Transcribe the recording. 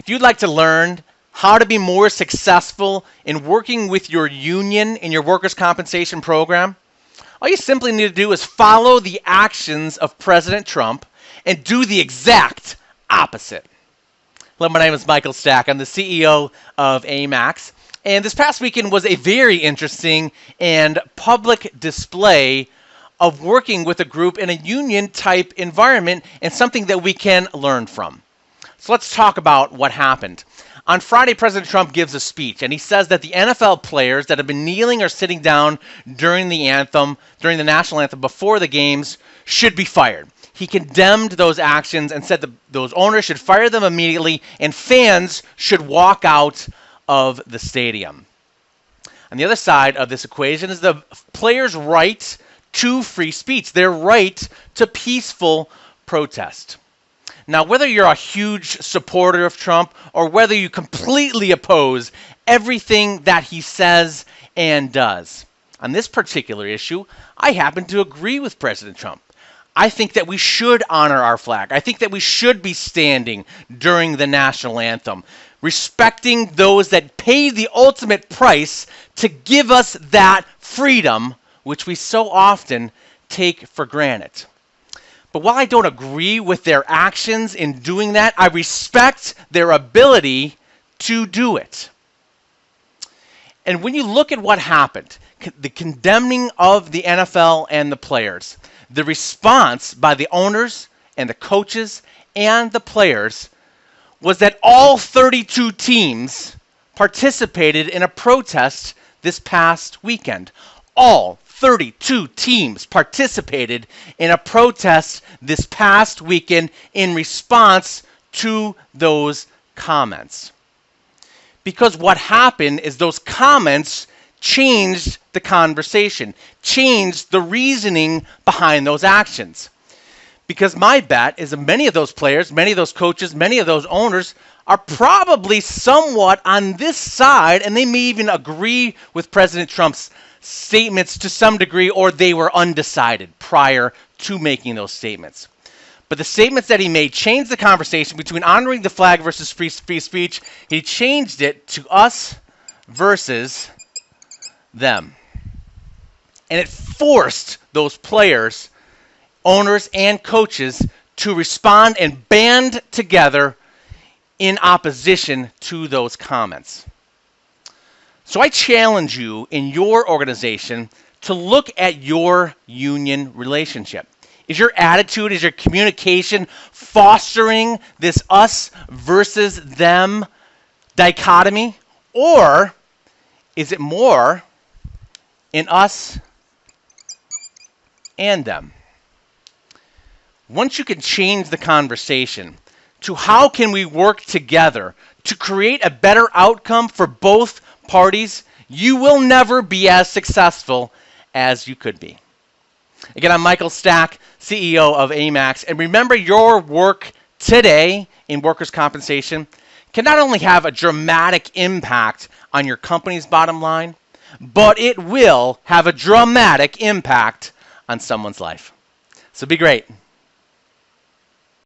If you'd like to learn how to be more successful in working with your union in your workers' compensation program, all you simply need to do is follow the actions of President Trump and do the exact opposite. Hello, my name is Michael Stack. I'm the CEO of Amaxx. And this past weekend was a very interesting and public display of working with a group in a union-type environment and something that we can learn from. So let's talk about what happened. On Friday, President Trump gives a speech, and he says that the NFL players that have been kneeling or sitting down during the national anthem before the games, should be fired. He condemned those actions and said that those owners should fire them immediately and fans should walk out of the stadium. On the other side of this equation is the players' right to free speech, their right to peaceful protest. Now, whether you're a huge supporter of Trump or whether you completely oppose everything that he says and does, on this particular issue, I happen to agree with President Trump. I think that we should honor our flag. I think that we should be standing during the national anthem, respecting those that pay the ultimate price to give us that freedom, which we so often take for granted. But while I don't agree with their actions in doing that, I respect their ability to do it. And when you look at what happened, the condemning of the NFL and the players, the response by the owners and the coaches and the players was that all 32 teams participated in a protest this past weekend. All 32 teams participated in a protest this past weekend in response to those comments. Because what happened is those comments changed the conversation, changed the reasoning behind those actions. Because my bet is that many of those players, many of those coaches, many of those owners are probably somewhat on this side, and they may even agree with President Trump's statements to some degree, or they were undecided prior to making those statements. But the statements that he made changed the conversation between honoring the flag versus free speech. He changed it to us versus them. And it forced those players, owners, and coaches to respond and band together in opposition to those comments. So I challenge you in your organization to look at your union relationship. Is your attitude, is your communication fostering this us versus them dichotomy? Or is it more in us and them? Once you can change the conversation to how can we work together to create a better outcome for both parties, you will never be as successful as you could be. Again, I'm Michael Stack, CEO of Amaxx, and remember, your work today in workers' compensation can not only have a dramatic impact on your company's bottom line, but it will have a dramatic impact on someone's life. So be great.